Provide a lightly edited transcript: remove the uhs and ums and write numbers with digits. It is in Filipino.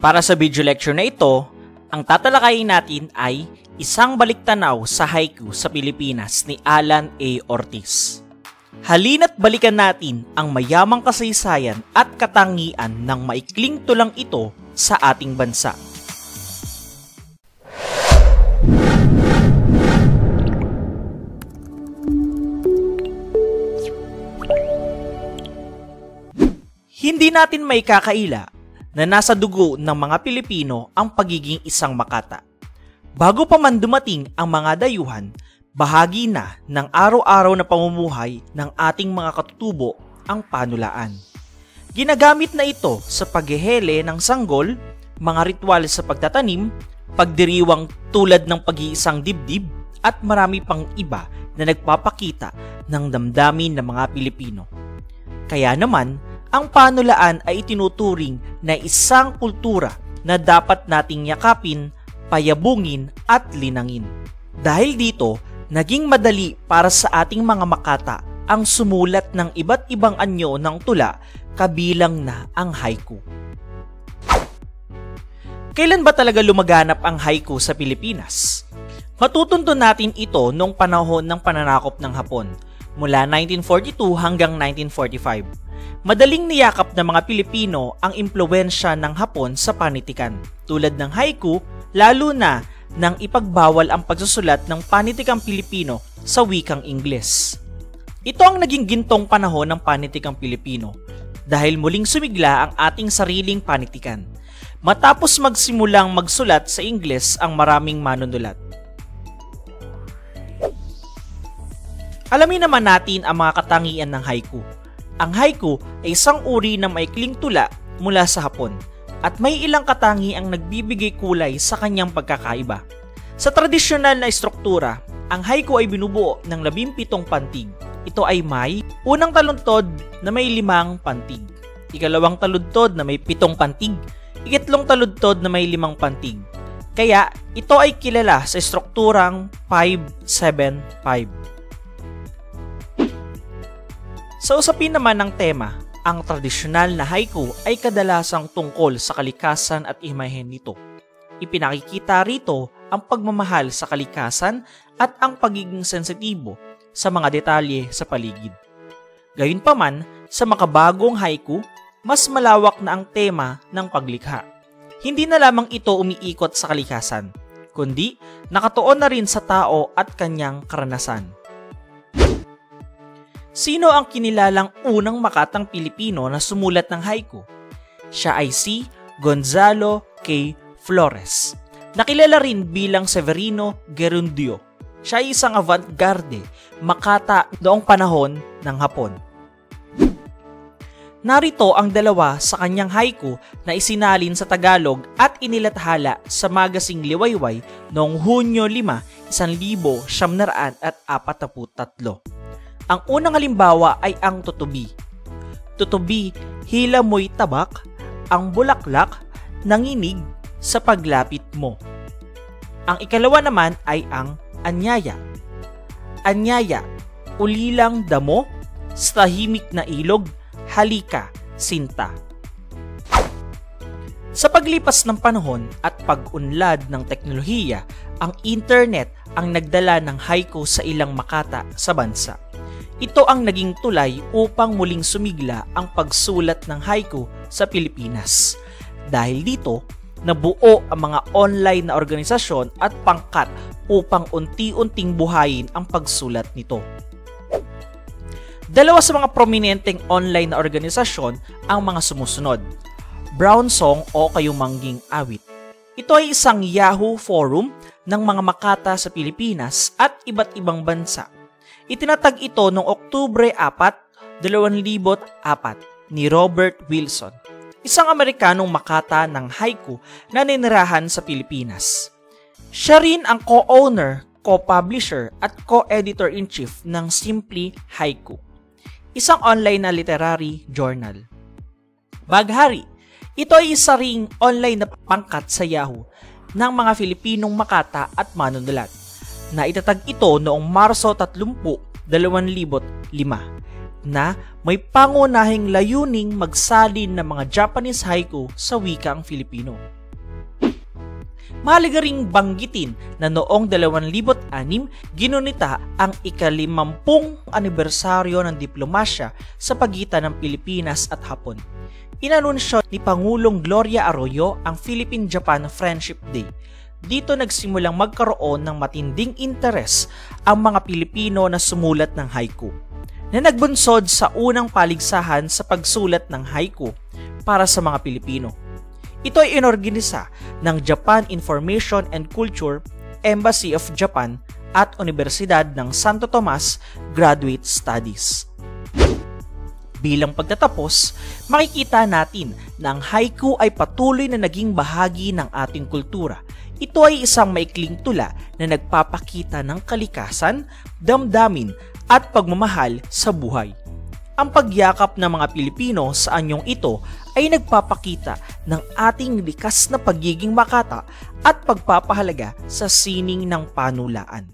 Para sa video lecture na ito, ang tatalakayin natin ay Isang Baliktanaw sa Haiku sa Pilipinas ni Alan A. Ortiz. Halina't balikan natin ang mayamang kasaysayan at katangian ng maikling tulang ito sa ating bansa. Hindi natin may kakaila na nasa dugo ng mga Pilipino ang pagiging isang makata. Bago pa man dumating ang mga dayuhan, bahagi na ng araw-araw na pamumuhay ng ating mga katutubo ang panulaan. Ginagamit na ito sa paghehele ng sanggol, mga ritual sa pagtatanim, pagdiriwang tulad ng pag-iisang dibdib, at marami pang iba na nagpapakita ng damdamin ng mga Pilipino. Kaya naman, ang panulaan ay itinuturing na isang kultura na dapat nating yakapin, payabungin at linangin. Dahil dito, naging madali para sa ating mga makata ang sumulat ng iba't ibang anyo ng tula, kabilang na ang haiku. Kailan ba talaga lumaganap ang haiku sa Pilipinas? Matutunto natin ito noong panahon ng pananakop ng Hapon, mula 1942 hanggang 1945. Madaling niyakap ng mga Pilipino ang impluwensya ng Hapon sa panitikan, tulad ng haiku, lalo na nang ipagbawal ang pagsusulat ng panitikang Pilipino sa wikang Ingles. Ito ang naging gintong panahon ng panitikang Pilipino dahil muling sumigla ang ating sariling panitikan, matapos magsimulang magsulat sa Ingles ang maraming manunulat. Alamin naman natin ang mga katangian ng haiku. Ang haiku ay isang uri ng maikling tula mula sa Hapon at may ilang katangiang nagbibigay kulay sa kanyang pagkakaiba. Sa tradisyonal na istruktura, ang haiku ay binubuo ng 17 pantig. Ito ay may unang taluntod na may 5 pantig, ikalawang taluntod na may 7 pantig, ikatlong taluntod na may 5 pantig. Kaya ito ay kilala sa istrukturang 5-7-5. Sa usapin naman ng tema, ang tradisyonal na haiku ay kadalasang tungkol sa kalikasan at imahen nito. Ipinakikita rito ang pagmamahal sa kalikasan at ang pagiging sensitibo sa mga detalye sa paligid. Gayunpaman, sa makabagong haiku, mas malawak na ang tema ng paglikha. Hindi na lamang ito umiikot sa kalikasan, kundi nakatuon na rin sa tao at kanyang karanasan. Sino ang kinilalang unang makatang Pilipino na sumulat ng haiku? Siya ay si Gonzalo K. Flores, nakilala rin bilang Severino Gerundio. Siya ay isang avant-garde makata noong panahon ng Hapon. Narito ang dalawa sa kanyang haiku na isinalin sa Tagalog at inilathala sa Magasing Liwayway noong Hunyo 5, 1943. Ang unang halimbawa ay ang tutubi. Tutubi, hila mo'y tabak, ang bulaklak, nanginig sa paglapit mo. Ang ikalawa naman ay ang anyaya. Anyaya, ulilang damo, sa tahimik na ilog, halika, sinta. Sa paglipas ng panahon at pag-unlad ng teknolohiya, ang internet ang nagdala ng haiku sa ilang makata sa bansa. Ito ang naging tulay upang muling sumigla ang pagsulat ng haiku sa Pilipinas. Dahil dito, nabuo ang mga online na organisasyon at pangkat upang unti-unting buhayin ang pagsulat nito. Dalawa sa mga prominenteng online na organisasyon ang mga sumusunod: Brown Song o Kayumangging Awit. Ito ay isang Yahoo forum ng mga makata sa Pilipinas at iba't ibang bansa. Itinatag ito noong Oktubre 4, 2004 ni Robert Wilson, isang Amerikanong makata ng haiku na ninirahan sa Pilipinas. Siya rin ang co-owner, co-publisher at co-editor-in-chief ng Simply Haiku, isang online na literary journal. Baghari, ito ay isa ring online na pangkat sa Yahoo ng mga Filipinong makata at manunulat. Naitatag ito noong Marso 30, 2005. na may pangunahing layuning magsalin ng mga Japanese haiku sa wikang Filipino. Mahalaga ring banggitin na noong 2006 ginunita ang ika-50 anibersaryo ng diplomasya sa pagitan ng Pilipinas at Hapon. Inanunsyo ni Pangulong Gloria Arroyo ang Philippine-Japan Friendship Day. Dito nagsimulang magkaroon ng matinding interes ang mga Pilipino na sumulat ng haiku, na nagbunsod sa unang paligsahan sa pagsulat ng haiku para sa mga Pilipino. Ito ay inorganisa ng Japan Information and Culture, Embassy of Japan at Universidad ng Santo Tomas Graduate Studies. Bilang pagtatapos, makikita natin na ang haiku ay patuloy na naging bahagi ng ating kultura. Ito ay isang maikling tula na nagpapakita ng kalikasan, damdamin at pagmamahal sa buhay. Ang pagyakap ng mga Pilipino sa anyong ito ay nagpapakita ng ating likas na pagiging makata at pagpapahalaga sa sining ng panulaan.